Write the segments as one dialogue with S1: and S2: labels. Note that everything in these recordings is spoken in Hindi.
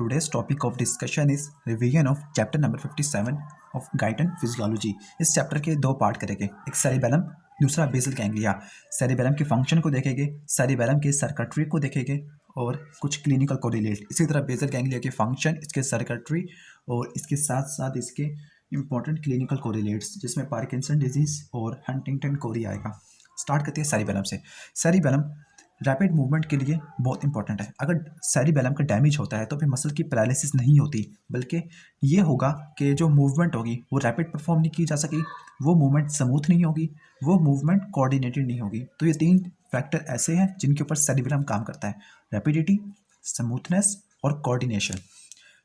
S1: Today's topic of discussion is revision of chapter number 57 of gait and physiology. इस चैप्टर के दो पार्ट करेंगे, एक सेरिबेलम, दूसरा बेसल गैंग्लिया। सेरिबेलम के फंक्शन को देखेंगे, सेरिबेलम के सर्किटरी को देखेंगे और कुछ क्लिनिकल कोरिलेट। इसी तरह बेसल गैंग्लिया के फंक्शन, इसके सर्किटरी और इसके साथ साथ इसके इंपॉर्टेंट क्लिनिकल कोरिलेट्स, जिसमें पार्किंसन डिजीज और हंटिंगटन कोरी आएगा। स्टार्ट करते हैं सेरिबेलम से। सेरिबेलम रैपिड मूवमेंट के लिए बहुत इंपॉर्टेंट है। अगर सेरिबेलम का डैमेज होता है तो फिर मसल की पैरालिसिस नहीं होती, बल्कि ये होगा कि जो मूवमेंट होगी वो रैपिड परफॉर्म नहीं की जा सकी, वो मूवमेंट स्मूथ नहीं होगी, वो मूवमेंट कोऑर्डिनेटेड नहीं होगी। तो ये तीन फैक्टर ऐसे हैं जिनके ऊपर सेरिबेलम काम करता है: रैपिडिटी, स्मूथनेस और कोऑर्डिनेशन।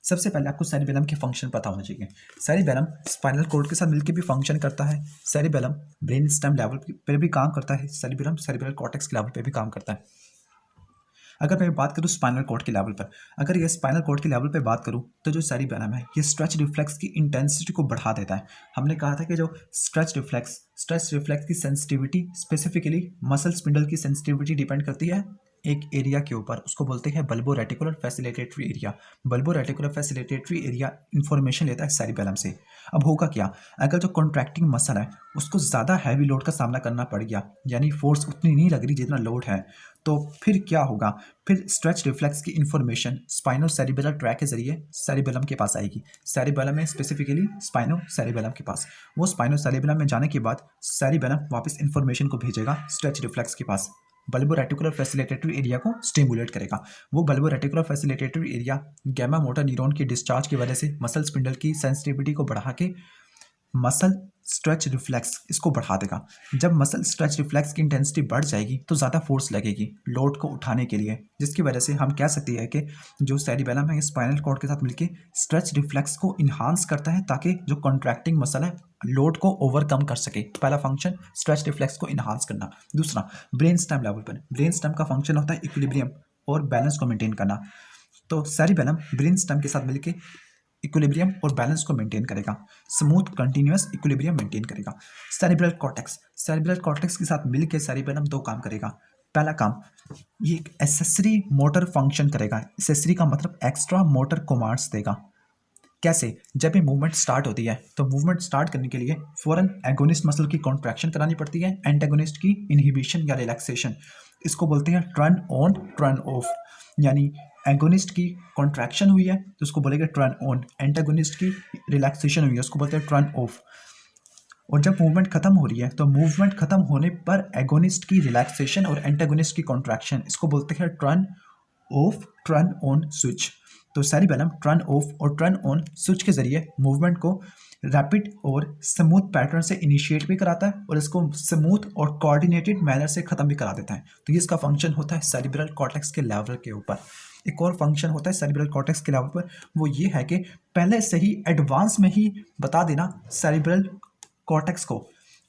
S1: सबसे पहले आपको सेरिबेलम के फंक्शन पता होना चाहिए। सेरिबेलम स्पाइनल कॉर्ड के साथ मिलकर भी फंक्शन करता है। सेरिबेलम ब्रेन स्टेम लेवल पर भी काम करता है। सेरिबेलम सेरिब्रल कॉर्टेक्स के लेवल पे भी काम करता है। अगर मैं बात करूँ स्पाइनल कॉर्ड के लेवल पर, अगर ये स्पाइनल कॉर्ड के लेवल पे बात करूँ तो जो सेरिबेलम है ये स्ट्रेच रिफ्लेक्स की इंटेंसिटी को बढ़ा देता है। हमने कहा था कि जो स्ट्रेच रिफ्लेक्स की सेंसिटिविटी स्पेसिफिकली मसल स्पिंडल की सेंसिटिविटी डिपेंड करती है एक एरिया के ऊपर, उसको बोलते हैं bulbo reticular facilitatory area. Bulbo reticular facilitatory area information लेता है सेरिबेलम से। अब होगा क्या, अगर जो कॉन्ट्रैक्टिंग मसल है उसको ज़्यादा हैवी लोड का सामना करना पड़ गया, यानी फोर्स उतनी नहीं लग रही जितना लोड है, तो फिर क्या होगा, फिर स्ट्रेच रिफ्लेक्स की इंफॉर्मेशन स्पाइनो सेरिबेलर ट्रैक के जरिए सेरिबेलम के पास आएगी। सेरिबेलम में स्पेसिफिकली स्पाइनो सेरिबेलम के पास, वो स्पाइनो सेरिबेलम में जाने के बाद सेरिबेलम वापस इंफॉर्मेशन को भेजेगा स्ट्रेच रिफ्लेक्स के पास, बल्बो रेटिकुलर फैसिलिटेटरी एरिया को स्टिमुलेट करेगा। वो bulbo reticular facilitatory area gamma motor neuron की डिस्चार्ज की वजह से मसल स्पिंडल की सेंसिटिविटी को बढ़ा के मसल स्ट्रेच रिफ्लेक्स इसको बढ़ा देगा। जब मसल स्ट्रेच रिफ्लेक्स की इंटेंसिटी बढ़ जाएगी तो ज़्यादा फोर्स लगेगी लोड को उठाने के लिए, जिसकी वजह से हम कह सकते हैं कि जो सेरिबेलम है स्पाइनल कॉर्ड के साथ मिलकर स्ट्रेच रिफ्लेक्स को इन्हांस करता है ताकि जो कॉन्ट्रैक्टिंग मसल है लोड को ओवरकम कर सके। पहला फंक्शन स्ट्रेच रिफ्लेक्स को इन्हांस करना। दूसरा ब्रेन स्टेम लेवल पर, ब्रेन स्टेम का फंक्शन होता है इक्विलिब्रियम और बैलेंस को मेंटेन करना। तो सेरिबेलम ब्रेन स्टेम के साथ मिलकर इक्विलिब्रियम और बैलेंस को मेंटेन करेगा, स्मूथ कंटिन्यूअस इक्विलिब्रियम मेंटेन करेगा। सेरिब्रल कॉर्टेक्स के साथ मिलकर सेरिबेलम दो काम करेगा। पहला काम, ये एक एसेसरी मोटर फंक्शन करेगा। एसेसरी का मतलब एक्स्ट्रा मोटर कमांड्स देगा। कैसे, जब ये मूवमेंट स्टार्ट होती है तो मूवमेंट स्टार्ट करने के लिए फौरन एगोनिस्ट मसल की कॉन्ट्रैक्शन करानी पड़ती है, एंटागोनिस्ट की इनहिबिशन या रिलैक्सेशन। इसको बोलते हैं टर्न ऑन टर्न ऑफ, यानी एगोनिस्ट की कॉन्ट्रैक्शन हुई है तो उसको बोलेंगे टर्न ऑन, एंटागोनिस्ट की रिलैक्सेशन हुई है उसको बोलते हैं टर्न ऑफ। और जब मूवमेंट खत्म हो रही है तो मूवमेंट खत्म होने पर एगोनिस्ट की रिलैक्सेशन और एंटागोनिस्ट की कॉन्ट्रैक्शन, इसको बोलते हैं turn off turn on switch. तो सेरिबेलम टर्न ऑफ और टर्न ऑन स्विच के जरिए मूवमेंट को रैपिड और स्मूथ पैटर्न से इनिशिएट भी कराता है और इसको स्मूथ और कोऑर्डिनेटेड मैनर से ख़त्म भी करा देता है। तो ये इसका फंक्शन होता है सेरिब्रल कॉर्टेक्स के लेवल के ऊपर। एक और फंक्शन होता है सेरिब्रल कॉर्टेक्स के लेवल पर, वो ये है कि पहले से ही एडवांस में ही बता देना सेरिब्रल कॉर्टेक्स को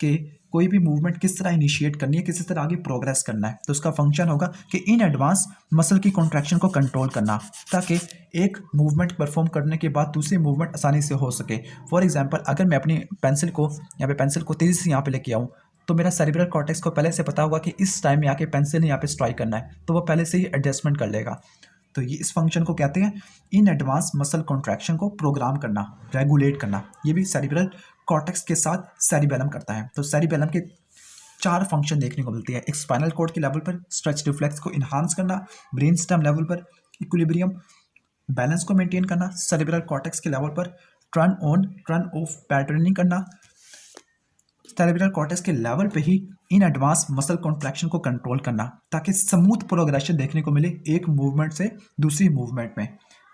S1: कि कोई भी मूवमेंट किस तरह इनिशिएट करनी है, किस तरह आगे प्रोग्रेस करना है। तो उसका फंक्शन होगा कि इन एडवांस मसल की कॉन्ट्रैक्शन को कंट्रोल करना, ताकि एक मूवमेंट परफॉर्म करने के बाद दूसरी मूवमेंट आसानी से हो सके। फॉर एग्जांपल, अगर मैं अपनी पेंसिल को तेज़ी से यहाँ पे लेके आऊँ तो मेरा सेरिब्रल कॉर्टेक्स को पहले से पता होगा कि इस टाइम में आके पेंसिल यहाँ पे स्ट्राइक करना है, तो वो पहले से ही एडजस्टमेंट कर लेगा। तो ये इस फंक्शन को कहते हैं इन एडवांस मसल कॉन्ट्रैक्शन को प्रोग्राम करना, रेगुलेट करना। ये भी सेरिब्रल कॉर्टेक्स के साथ सेरिबेलम करता है। तो सेरिबेलम के चार फंक्शन देखने को मिलती है। एक स्पाइनल कॉर्ड के लेवल पर स्ट्रेच रिफ्लेक्स को इन्हांस करना, ब्रेन स्टेम लेवल पर इक्विलिब्रियम बैलेंस को मेंटेन करना, सेरिब्रल कॉर्टेक्स के लेवल पर turn on turn off patterning करना, सेरिब्रल कॉर्टेक्स के लेवल पे ही इन एडवांस मसल कॉन्ट्रैक्शन को कंट्रोल करना, ताकि स्मूथ प्रोग्रेशन देखने को मिले एक मूवमेंट से दूसरी मूवमेंट में।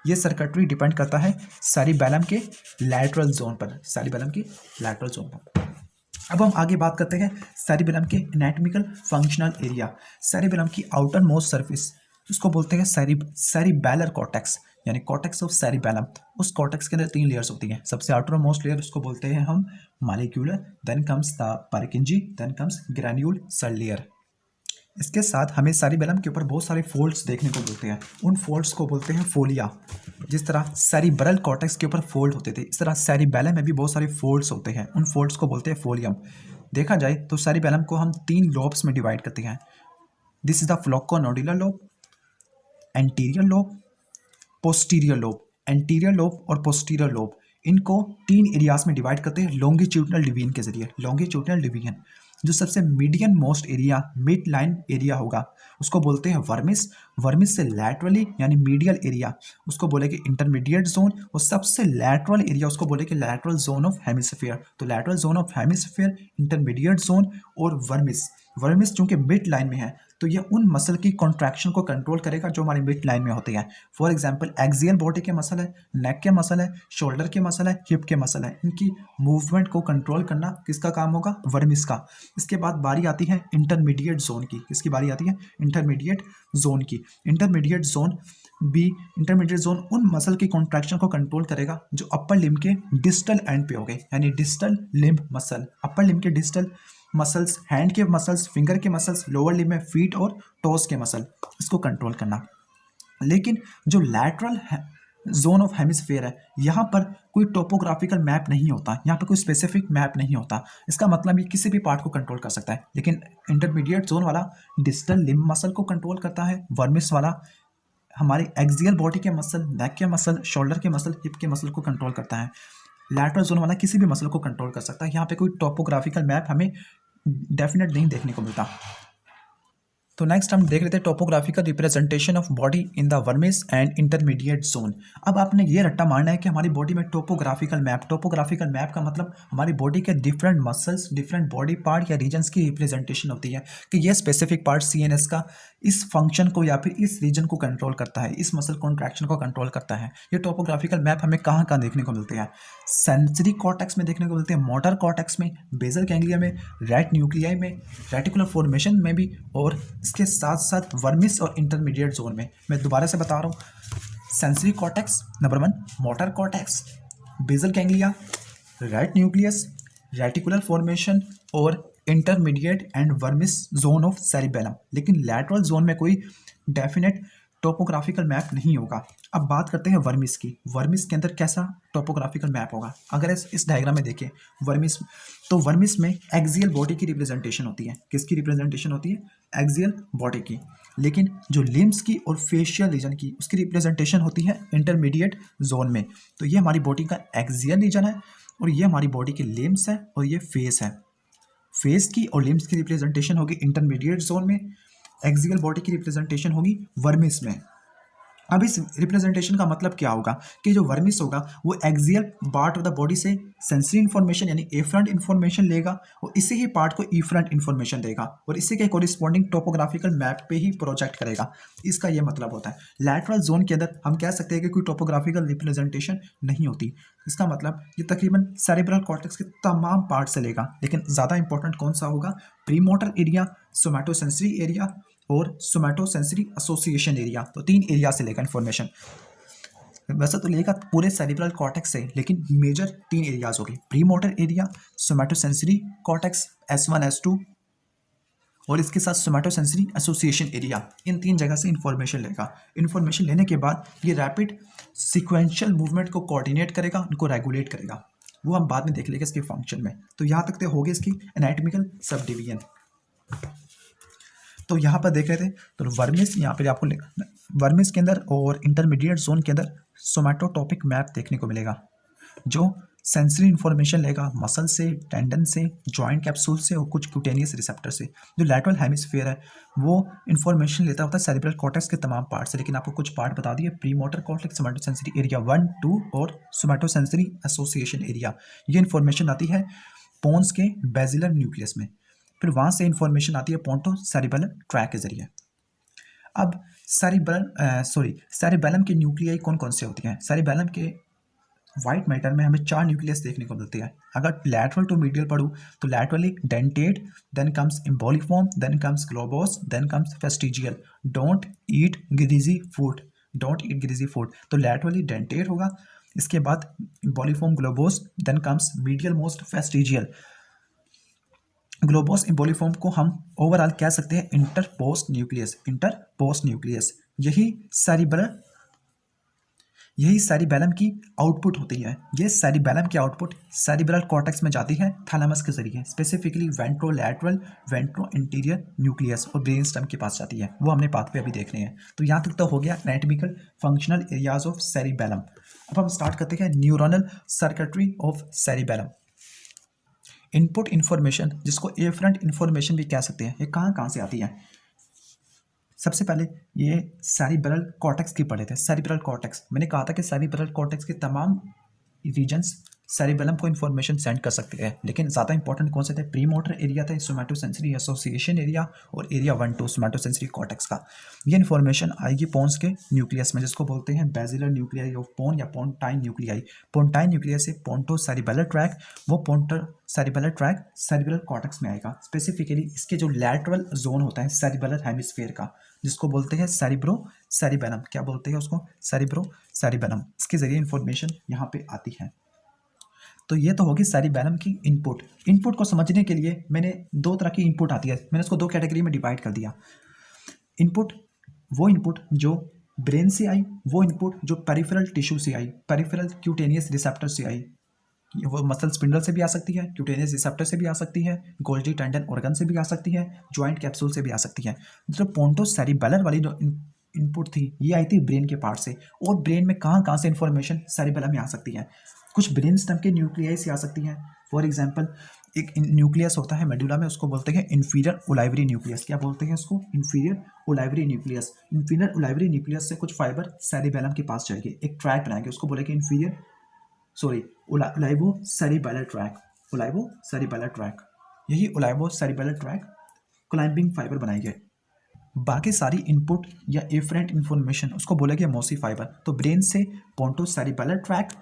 S1: ये सर्किटरी डिपेंड करता है सेरिबेलम के लैटरल जोन पर, सेरिबेलम की लैटरल जोन पर। अब हम आगे बात करते हैं सेरिबेलम के एनाटॉमिकल फंक्शनल एरिया। सेरिबेलम की आउटर मोस्ट सरफेस, उसको बोलते हैं सेरिबेलर कॉर्टेक्स, यानी कॉर्टेक्स ऑफ सेरिबेलम। उस कॉर्टेक्स के अंदर तीन लेयर्स होती हैं। सबसे आउटर मोस्ट लेयर उसको बोलते हैं हम molecular, then comes the Purkinje, then comes granule cell layer. इसके साथ हमें सेरिबेलम के ऊपर बहुत सारे फोल्ड्स देखने को मिलते हैं। उन फोल्ड्स को बोलते हैं फोलिया। जिस तरह सेरिब्रल कॉर्टेक्स के ऊपर फोल्ड होते थे, इस तरह सेरिबेलम में भी बहुत सारे फोल्ड्स होते हैं। उन फोल्ड्स को बोलते हैं फोलियम। देखा जाए तो सेरिबेलम को हम तीन लोब्स में डिवाइड करते हैं। This is the flocculonodular lobe, anterior lobe posterior lobe, anterior lobe और पोस्टीरियर लोब, इनको 3 एरियाज में डिवाइड करते हैं लॉन्गिट्यूडनल डिवीजन के जरिए। लॉन्गिट्यूडनल डिवीजन, जो सबसे median most area, mid line area होगा, उसको बोलते हैं वर्मिस। वर्मिस से लैटरली यानी मीडियल एरिया, उसको बोलेंगे इंटरमीडिएट जोन, और सबसे लैटरल एरिया उसको बोलेंगे लैटरल जोन ऑफ हेमिस्फीयर। तो lateral zone of hemisphere, intermediate zone और वर्मिस। वर्मिस चूंकि मिड लाइन में है तो ये उन मसल की कॉन्ट्रैक्शन को कंट्रोल करेगा जो हमारी मिड लाइन में होती है। फॉर एग्जांपल एक्सियल बॉडी के मसल है, नेक के मसल है, शोल्डर के मसल है, हिप के मसल है, इनकी मूवमेंट को कंट्रोल करना किसका काम होगा? वर्मिस का। इसके बाद बारी आती है इंटरमीडिएट जोन की। किसकी बारी आती है? इंटरमीडिएट जोन की। Intermediate zone B, intermediate zone उन मसल की कॉन्ट्रैक्शन को कंट्रोल करेगा जो अपर लिम्ब के डिस्टल एंड पे हो गए, यानी distal limb muscle, upper limb के डिस्टल मसल्स, हैंड के मसल्स, फिंगर के मसल्स, लोअर लिम्ब में फीट और टोस के मसल, इसको कंट्रोल करना। लेकिन जो लैटरल जोन ऑफ हेमिस्फीयर है, यहाँ पर कोई टोपोग्राफिकल मैप नहीं होता, यहाँ पर कोई स्पेसिफिक मैप नहीं होता। इसका मतलब ये किसी भी पार्ट को कंट्रोल कर सकता है। लेकिन इंटरमीडिएट जोन वाला डिस्टल लिम्ब मसल को कंट्रोल करता है, वर्मिस वाला हमारे एक्सियल बॉडी के मसल, नेक के मसल, शोल्डर के मसल, हिप के मसल को कंट्रोल करता है। लैटरल जोन वाला किसी भी मसल को कंट्रोल कर सकता है। यहाँ पे कोई टोपोग्राफिकल मैप हमें डेफिनेट नहीं देखने को मिलता। तो नेक्स्ट हम देख लेते हैं topographical representation of body in the vermis and intermediate zone. अब आपने ये रट्टा मारना है कि हमारी बॉडी में टोपोग्राफिकल मैप का मतलब हमारी बॉडी के different muscles, different body part या रीजन्स की रिप्रेजेंटेशन होती है कि ये स्पेसिफिक पार्ट सीएनएस का इस फंक्शन को या फिर इस रीजन को कंट्रोल करता है, इस मसल कॉन्ट्रैक्शन को कंट्रोल करता है। ये टोपोग्राफिकल मैप हमें कहाँ कहाँ देखने को मिलते हैं? सेंसरी कॉर्टेक्स में देखने को मिलते हैं, मोटर कॉर्टेक्स में, बेसल गैंग्लिया में, रेट न्यूक्लियाई में, रेटिकुलर फॉर्मेशन में भी, और इसके साथ साथ वर्मिस और इंटरमीडिएट जोन में। मैं दोबारा से बता रहा हूँ, sensory cortex number 1, motor cortex, basal ganglia, red nucleus, reticular formation और intermediate and vermis zone of cerebellum. लेकिन लैटरल जोन में कोई डेफिनेट टोपोग्राफिकल मैप नहीं होगा। अब बात करते हैं वर्मिस की। वर्मिस के अंदर कैसा टोपोग्राफिकल मैप होगा? अगर इस डायग्राम में देखें वर्मिस, तो वर्मिस में एक्सियल बॉडी की रिप्रेजेंटेशन होती है। किसकी रिप्रेजेंटेशन होती है? एक्सियल बॉडी की। लेकिन जो लिम्स की और फेशियल रीजन की, उसकी रिप्रेजेंटेशन होती है इंटरमीडिएट जोन में। तो ये हमारी बॉडी का एक्सियल रीजन है और ये हमारी बॉडी के लिम्स है और ये फेस है। फेस की और लिम्स की रिप्रेजेंटेशन होगी इंटरमीडिएट जोन में, एक्सियल बॉडी की रिप्रेजेंटेशन होगी वर्मिस में। अब इस रिप्रेजेंटेशन का मतलब क्या होगा कि जो वर्मिस होगा वो axial part of the body से सेंसरी इन्फॉर्मेशन यानी एफरंट इन्फॉर्मेशन लेगा और इसी ही पार्ट को ईफरंट इन्फॉर्मेशन देगा और इसी के कोरिस्पॉन्डिंग टोपोग्राफिकल मैप पे ही प्रोजेक्ट करेगा। इसका ये मतलब होता है। लैटरल जोन के अंदर हम कह सकते हैं कि कोई टोपोग्राफिकल रिप्रेजेंटेशन नहीं होती। इसका मतलब ये तकरीबन सेरेब्रल कॉर्टेक्स के तमाम पार्ट से लेगा। लेकिन ज़्यादा इंपॉर्टेंट कौन सा होगा? प्रीमोटर एरिया, सोमैटोसेंसरी एरिया और सोमैटोसेंसरी एसोसिएशन एरिया। तो 3 एरिया से लेगा इन्फॉर्मेशन। वैसे तो लेगा पूरे सेरिब्रल कॉर्टेक्स से, लेकिन मेजर 3 एरियाज हो गए, pre motor area, somatosensory cortex S1 S2 और इसके साथ सोमैटोसेंसरी एसोसिएशन एरिया। इन 3 जगह से इन्फॉर्मेशन लेगा। इन्फॉर्मेशन लेने के बाद ये रैपिड सिक्वेंशियल मूवमेंट को कोऑर्डिनेट करेगा, उनको रेगुलेट करेगा। वो हम बाद में देख लेंगे इसके फंक्शन में। तो यहाँ तक तो हो गई इसकी एनाटॉमिकल सब डिवीजन। तो यहाँ पर देख रहे थे तो वर्मिस, यहाँ पर आपको वर्मिस के अंदर और इंटरमीडिएट जोन के अंदर सोमैटोटॉपिक मैप देखने को मिलेगा जो सेंसरी इन्फॉर्मेशन लेगा मसल से, टेंडन से, जॉइंट कैप्सूल से और कुछ क्यूटेनियस रिसेप्टर से। जो लैटरल हेमिस्फीयर है वो इन्फॉर्मेशन लेता होता है सेरिब्रल कॉर्टेक्स के तमाम पार्ट से। लेकिन आपको कुछ पार्ट बता दिए, pre motor cortex, somatosensory area 1, 2 और सोमैटोसेंसरी एसोसिएशन एरिया। ये इन्फॉर्मेशन आती है पोन्स के बेसिलर न्यूक्लियस में, फिर वहाँ से इन्फॉर्मेशन आती है पोंटो सेरिबेलम ट्रैक के जरिए। अब सेरिबेलम के न्यूक्लियाई कौन कौन से होती हैं? सेरिबेलम के वाइट मैटर में हमें 4 न्यूक्लियस देखने को मिलती है। अगर लैटरल टू मीडियल पढ़ूँ तो laterally dentate, then comes emboliform, then comes globose, then comes fastigial. Don't eat greasy food, don't eat greasy food. तो लैटरली डेंटेड होगा, इसके बाद emboliform, globose, then comes medial most fastigial. Globose emboliform को हम ओवरऑल कह सकते हैं इंटरपोस्ट न्यूक्लियस। इंटरपोस्ट न्यूक्लियस यही सेरिब्रल यही सेरिबेलम की आउटपुट होती है। ये सेरिबेलम की आउटपुट सेरिब्रल कॉर्टेक्स में जाती है थैलेमस के जरिए, स्पेसिफिकली वेंट्रोलैटरल वेंट्रो इंटीरियर न्यूक्लियस और ब्रेन स्टेम के पास जाती है। वो हमने पाथवे अभी देखने हैं। तो यहाँ तक तो हो गया anatomical functional areas of cerebellum. अब हम स्टार्ट करते हैं neuronal circuitry of cerebellum. Input information, जिसको एफरेंट इन्फॉर्मेशन भी कह सकते हैं, ये कहाँ कहाँ से आती है। सबसे पहले ये सेरिब्रल कॉर्टेक्स की पढ़े थे। सेरिब्रल कॉर्टेक्स, मैंने कहा था कि सेरिब्रल कॉर्टेक्स के तमाम रीजन्स सेरिबेलम को इन्फॉर्मेशन सेंड कर सकते हैं, लेकिन ज़्यादा इंपॉर्टेंट कौन से थे, प्री मोटर एरिया था, सोमैटोसेंसरी एसोसिएशन एरिया, और एरिया 1-2 सोमैटोसेंसरी कॉर्टेक्स का। ये इन्फॉर्मेशन आएगी पोन्स के न्यूक्लियस में, जिसको बोलते हैं बेसिलर न्यूक्लियाई ऑफ पोन या पोन्टाइन न्यूक्लियाई। पोन्टाइन न्यूक्लियस से पोन्टो सेरिबेलर ट्रैक, वो पोन्टो सेरिबेलर ट्रैक सेरिब्रल कॉर्टेक्स में आएगा। स्पेसिफिकली इसके जो लैटरल जोन होता है सेरिबेलर हेमिस्फीयर का, जिसको बोलते हैं सेरिब्रो सेरिबेलम। क्या बोलते हैं उसको, सेरिब्रो सेरिबेलम। इसके जरिए इंफॉर्मेशन यहाँ पे आती है। तो ये तो होगी सेरिबेलम की इनपुट। इनपुट को समझने के लिए मैंने दो तरह की इनपुट आती है, मैंने उसको दो कैटेगरी में डिवाइड कर दिया। इनपुट, वो इनपुट जो ब्रेन से आई, वो इनपुट जो पेरिफेरल टिश्यू से आई, पेरिफेरल क्यूटेनियस रिसेप्टर से आई। वो मसल स्पिंडल से भी आ सकती है, क्यूटेनियस रिसेप्टर से भी आ सकती है, गोल्जी टेंडन ऑर्गन से भी आ सकती है, जॉइंट कैप्सूल से भी आ सकती है। जो पोन्टो सेरिबेलर वाली जो इनपुट थी, ये आई थी ब्रेन के पार्ट से। और ब्रेन में कहाँ कहाँ से इन्फॉर्मेशन सेरिबेलम में आ सकती है, कुछ ब्रेन स्टेम के न्यूक्लियाई से आ सकती है। फॉर एग्जांपल एक न्यूक्लियस होता है मेडुला में, उसको बोलते हैं इंफीरियर ओलाइवरी न्यूक्लियस। क्या बोलते हैं उसको, इंफीरियर ओलाइवरी न्यूक्लियस। इंफीरियर ओलाइवरी न्यूक्लियस से कुछ फाइबर सेरिबेलम के पास जाएंगे, एक ट्रैक बनाएंगे, उसको बोलेंगे inferior olivo cerebellar tract, olivo cerebellar tract. यही olivo cerebellar tract climbing fibre बनाएंगे। बाकी सारी इनपुट या एफरेंट इन्फॉर्मेशन उसको बोलेंगे मोसी फाइबर। तो ब्रेन से पोन्टो सेरिबेलर ट्रैक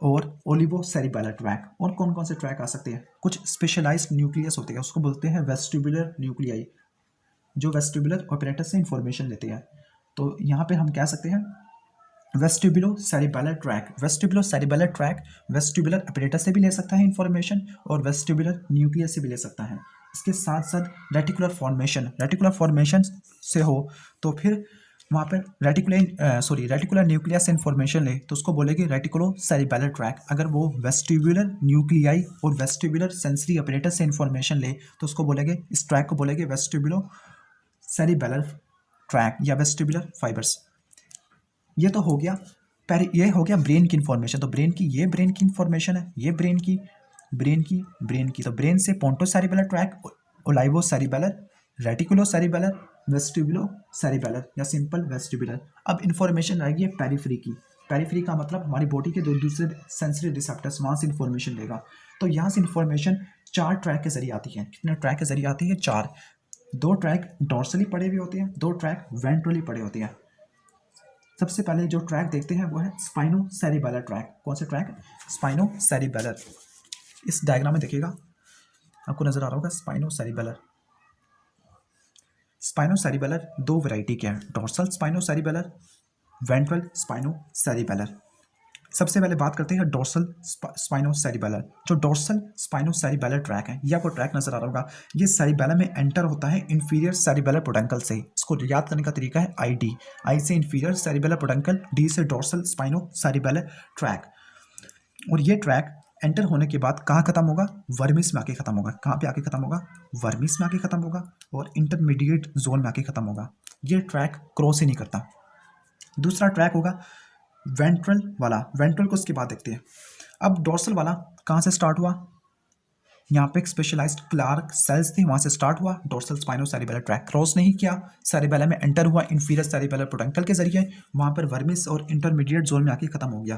S1: और ओलिवो सेरिबेलर ट्रैक। और कौन कौन से ट्रैक आ सकते हैं, कुछ स्पेशलाइज्ड न्यूक्लियस होते हैं, उसको बोलते हैं वेस्टिबुलर न्यूक्लियाई, जो वेस्टिबुलर ऑपरेटर से इंफॉर्मेशन लेते हैं। तो यहाँ पे हम कह सकते हैं vestibulo cerebellar tract. Vestibulo cerebellar tract vestibular apparatus से भी ले सकता है इंफॉर्मेशन, और वेस्टिबुलर न्यूक्लियस से भी ले सकता है। इसके साथ साथ रेटिकुलर फॉर्मेशन से हो तो फिर वहाँ पर रेटिकुलर न्यूक्लियस से इंफॉर्मेशन ले तो उसको बोलेगी रेटिकुलो सेरिबेलर ट्रैक। अगर वो वेस्टिबुलर न्यूक्लियाई और वेस्टिबुलर सेंसरी अपरेटस से इंफॉर्मेशन ले तो उसको बोलेंगे, इस ट्रैक को बोलेंगे वेस्टिबुलो सेरिबेलर ट्रैक या वेस्टिबुलर फाइबर्स। ये तो हो गया ये हो गया ब्रेन की इन्फॉर्मेशन। तो ब्रेन की, ये ब्रेन की इन्फॉर्मेशन है, ये ब्रेन की। तो ब्रेन से ponto cerebellar tract, olivo cerebellar, reticulo cerebellar, vestibulo cerebellar या सिंपल वेस्टिबुलर। अब इन्फॉर्मेशन आएगी पेरिफेरी की। पेरिफेरी का मतलब हमारी बॉडी के जो दूसरे सेंसरी रिसेप्टर्स, वहाँ से इन्फॉर्मेशन लेगा। तो यहाँ से इन्फॉर्मेशन 4 ट्रैक के जरिए आती है। कितने ट्रैक के जरिए आती है, 4। 2 ट्रैक डोर्सली पड़े हुए होते हैं, 2 ट्रैक वेंट्रली पड़े होते हैं। सबसे पहले जो ट्रैक देखते हैं वो है स्पाइनो सेरिबेलर ट्रैक। कौन सा ट्रैक, स्पाइनो सेरिबेलर। इस डायग्राम में देखिएगा, आपको नजर आ रहा होगा स्पाइनो सेरिबेलर। स्पाइनो सेरिबेलर 2 वैरायटी के हैं, डोर्सल स्पाइनो सेरिबेलर, वेंट्रल स्पाइनो सेरिबेलर। सबसे पहले बात करते हैं डोर्सल स्पाइनो सेरिबेलर। जो डोर्सल स्पाइनो सेरिबेलर ट्रैक है, ये आपको ट्रैक नजर आ रहा होगा, ये सेरिबेलम में एंटर होता है इंफीरियर सेरिबेलर पोडेंकल से। इसको याद करने का तरीका है आई से इंफीरियर सेरिबेलर पोडेंकल, डी से डोर्सल स्पाइनो सेरिबेलर ट्रैक। और ये ट्रैक एंटर होने के बाद कहाँ खत्म होगा, वर्मिस में आके खत्म होगा। कहाँ पे आके खत्म होगा, वर्मिस में आके खत्म होगा और इंटरमीडिएट जोन में आके खत्म होगा। ये ट्रैक क्रॉस ही नहीं करता। दूसरा ट्रैक होगा वेंट्रल वाला। वेंट्रल को उसके बाद देखते हैं। अब डोर्सल वाला कहाँ से स्टार्ट हुआ, यहाँ पे एक स्पेशलाइज्ड क्लार्क सेल्स थी, वहाँ से स्टार्ट हुआ। डोर्सल स्पाइनो सेरिबेलर ट्रैक क्रॉस नहीं किया, सेरिबेलम में एंटर हुआ इंफीरियर सेरिबेलर पोडेंकल के जरिए, वहाँ पर वर्मिस और इंटरमीडिएट जोन में आके खत्म हो गया।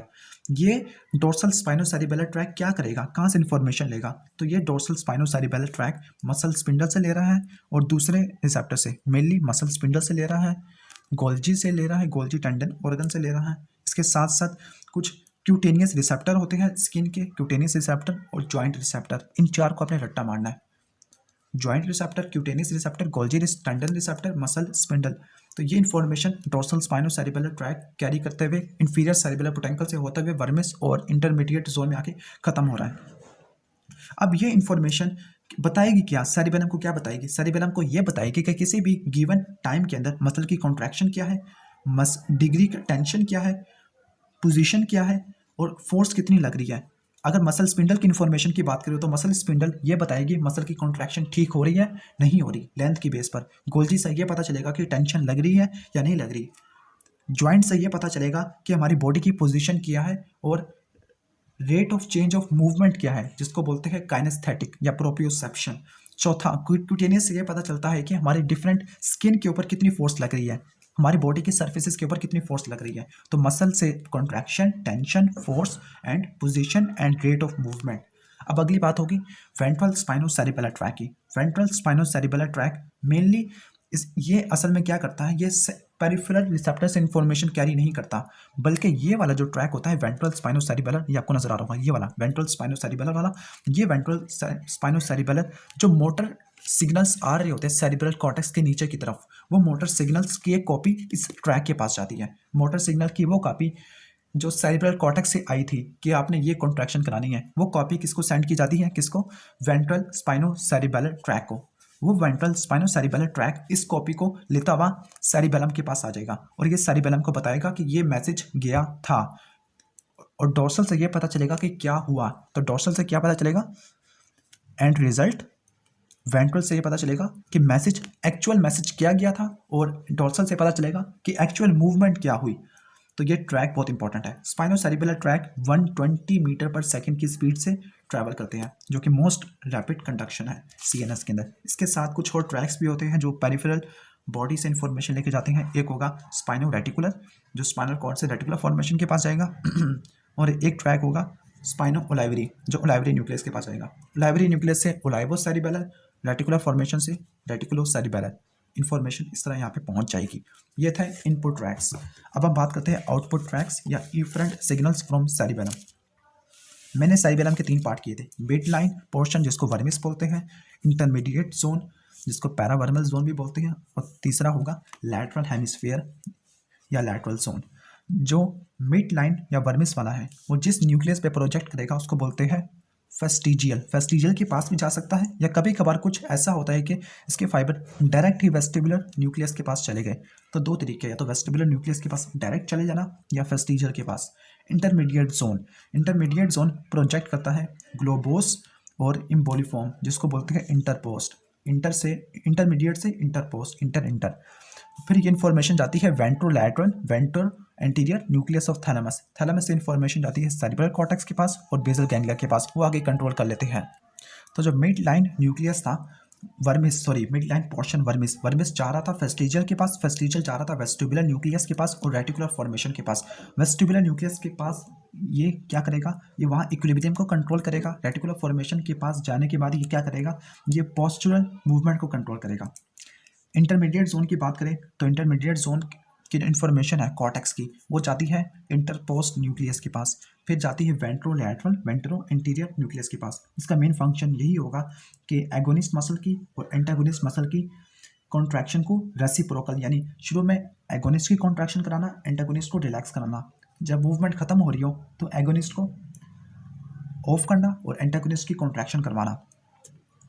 S1: ये डोर्सल स्पाइनो सेरिबेलर ट्रैक क्या करेगा, कहाँ से इन्फॉर्मेशन लेगा, तो ये dorsal स्पाइनो cerebellar track muscle spindle से ले रहा है और दूसरे रिसेप्टर से, मेनली मसल स्पिंडल से ले रहा है, गोल्जी से ले रहा है, गोल्जी टेंडन ऑर्गन से ले रहा है। इसके साथ साथ कुछ क्यूटेनियस रिसेप्टर होते हैं स्किन के, क्यूटेनियस रिसेप्टर और जॉइंट रिसेप्टर। इन 4 को अपने रट्टा मारना है, joint receptor, cutaneous receptor, Golgi tendon receptor, muscle spindle. तो ये information dorsal स्पाइनो cerebellar track carry करते हुए इंफीरियर सेरिबेलर पोडेंकल से होते हुए वर्मिस और इंटरमीडिएट जोन में आके खत्म हो रहा है। अब ये इन्फॉर्मेशन बताएगी क्या, सेरिबेलम को क्या बताएगी, सेरिबेलम को ये बताएगी कि किसी भी गिवन टाइम के अंदर मसल की कॉन्ट्रैक्शन क्या है, डिग्री का टेंशन क्या है, पोजीशन क्या है और फोर्स कितनी लग रही है। अगर मसल स्पिंडल की इन्फॉर्मेशन की बात करें तो मसल स्पिंडल ये बताएगी मसल की कॉन्ट्रैक्शन ठीक हो रही है नहीं हो रही लेंथ की बेस पर। गोल्जी से ये पता चलेगा कि टेंशन लग रही है या नहीं लग रही। ज्वाइंट से ये पता चलेगा कि हमारी बॉडी की पोजीशन क्या है और rate of change of movement क्या है, जिसको बोलते हैं काइनेस्थेटिक या प्रोप्रियोसेप्शन। चौथा, क्यूटेनियस से ये पता चलता है कि हमारी डिफरेंट स्किन के ऊपर कितनी फोर्स लग रही है, हमारी बॉडी की सर्फेसिस के ऊपर कितनी फोर्स लग रही है। तो मसल से contraction, tension, force and position and rate of movement. अब अगली बात होगी वेंट्रल स्पाइनोसेरिबेलर ट्रैक की। वेंट्रल स्पाइनोसेरिबेलर ट्रैक मेनली ये असल में क्या करता है, ये पेरिफेरल रिसेप्टर से इन्फॉर्मेशन कैरी नहीं करता, बल्कि ये वाला जो ट्रैक होता है वेंट्रल स्पाइनोसेरिबेलर, ये आपको नजर आ रहा होगा, ये वाला वेंट्रल स्पाइनोसेरिबेलर वाला, ये वेंट्रल स्पाइनोसेरिबेलर जो मोटर सिग्नल्स आ रहे होते हैं सेरिब्रल कॉर्टेक्स के नीचे की तरफ, वो मोटर सिग्नल्स की एक कॉपी इस ट्रैक के पास जाती है। मोटर सिग्नल की वो कॉपी जो सेरिब्रल कॉर्टेक्स से आई थी कि आपने ये कॉन्ट्रैक्शन करानी है, वो कॉपी किसको सेंड की जाती है, किसको, वेंट्रल स्पाइनोसेरिबेलर ट्रैक को। वो वेंट्रल स्पाइनोसेरिबेलर ट्रैक इस कॉपी को लेता हुआ सेरिबेलम के पास आ जाएगा और ये सेरिबेलम को बताएगा कि ये मैसेज गया था। और डोर्सल से ये पता चलेगा कि क्या हुआ। तो डोर्सल से क्या पता चलेगा, एंड रिजल्ट। वेंट्रल से ये पता चलेगा कि मैसेज, एक्चुअल मैसेज क्या गया था, और डोर्सल से पता चलेगा कि एक्चुअल मूवमेंट क्या हुई। तो ये ट्रैक बहुत इंपॉर्टेंट है। स्पाइनोसेरिबेलर ट्रैक 120 मीटर पर सेकंड की स्पीड से ट्रैवल करते हैं, जो कि मोस्ट रैपिड कंडक्शन है सीएनएस के अंदर। इसके साथ कुछ और ट्रैक्स भी होते हैं जो पेरिफेरल बॉडी से इंफॉर्मेशन लेके जाते हैं। एक होगा स्पाइनो रेटिकुलर, जो स्पाइनल कॉर्ड से रेटिकुलर फॉर्मेशन के पास जाएगा और एक ट्रैक होगा स्पाइनो ओलाइवरी, जो ओलाइवरी न्यूक्लियस के पास जाएगा। ओलाइवरी न्यूक्लियस से ओलाइवोसेरिबेलर, रेटिकुलर फॉर्मेशन से रेटिकुलोसेरिबेलर, इन्फॉर्मेशन इस तरह यहाँ पे पहुंच जाएगी। ये था इनपुट ट्रैक्स। अब हम बात करते हैं आउटपुट ट्रैक्स या इफरेंट सिग्नल्स फ्रॉम सेरिबेलम। मैंने सेरिबेलम के 3 पार्ट किए थे। मिड लाइन पोर्शन जिसको वर्मिस बोलते हैं, इंटरमीडिएट जोन जिसको पैरावर्मल जोन भी बोलते हैं, और तीसरा होगा लैटरल हेमिस्फीयर या लैटरल जोन। जो मिड लाइन या वर्मिस वाला है वो जिस न्यूक्लियस पे प्रोजेक्ट करेगा उसको बोलते हैं फेस्टिजियल। फेस्टिजियल के पास भी जा सकता है, या कभी कभार कुछ ऐसा होता है कि इसके फाइबर डायरेक्ट ही वेस्टिबुलर न्यूक्लियस के पास चले गए। तो 2 तरीके, या तो वेस्टिबुलर न्यूक्लियस के पास डायरेक्ट चले जाना या फेस्टिजियल के पास। Intermediate zone, intermediate zone project करता है ग्लोबोस और इम्बोलिफॉर्म, जिसको बोलते हैं इंटरपोस्ट। इंटर से इंटरमीडिएट से इंटरपोस्ट, इंटर इंटर। फिर ये इन्फॉर्मेशन जाती है ventrolateral, ventro anterior nucleus of thalamus. Thalamus से इन्फॉर्मेशन जाती है सेरिब्रल कॉर्टेक्स के पास और बेसल गैंग्लिया के पास, वो आगे कंट्रोल कर लेते हैं। तो जो मिड लाइन न्यूक्लियस था मिड लाइन पोर्शन वर्मिस जा रहा था फेस्टिजियल के पास, फेस्टिजियल जा रहा था वेस्टिबुलर न्यूक्लियस के पास और रेटिकुलर फॉर्मेशन के पास। वेस्टिबुलर न्यूक्लियस के पास ये क्या करेगा, ये वहाँ इक्विलिब्रियम को कंट्रोल करेगा। रेटिकुलर फॉर्मेशन के पास जाने के बाद ये क्या करेगा, ये पोस्चुरल मूवमेंट को कंट्रोल करेगा। इंटरमीडिएट जोन की बात करें तो इंटरमीडिएट जोन की इन्फॉर्मेशन है कॉर्टेक्स की, वो जाती है इंटरपोस्ट न्यूक्लियस के पास, फिर जाती है वेंट्रोलैटरल, वेंट्रो इंटीरियर न्यूक्लियस के पास। इसका मेन फंक्शन यही होगा कि एगोनिस्ट मसल की और एंटागोनिस्ट मसल की कॉन्ट्रैक्शन को रेसिप्रोकल, यानी शुरू में एगोनिस्ट की कॉन्ट्रैक्शन कराना, एंटागोनिस्ट को रिलैक्स कराना। जब मूवमेंट खत्म हो रही हो तो एगोनिस्ट को ऑफ करना और एंटागोनिस्ट की कॉन्ट्रैक्शन करवाना।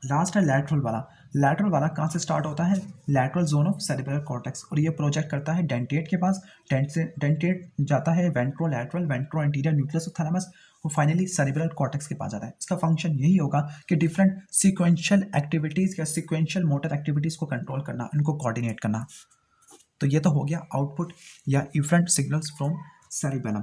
S1: लास्ट है लैटरल वाला। लैटरल वाला कहाँ से स्टार्ट होता है, lateral zone of cerebral cortex, और ये प्रोजेक्ट करता है डेंटेट के पास। डेंटेट जाता है ventrolateral, ventro anterior nucleus of thalamus, और फाइनली सेरिब्रल कॉर्टेक्स के पास जाता है। इसका फंक्शन यही होगा कि डिफरेंट सीक्वेंशियल एक्टिविटीज़ या सीक्वेंशियल मोटर एक्टिविटीज़ को कंट्रोल करना, इनको कोऑर्डिनेट करना। तो ये तो हो गया आउटपुट या इफरेंट सिग्नल्स फ्रॉम सेरिबेलम।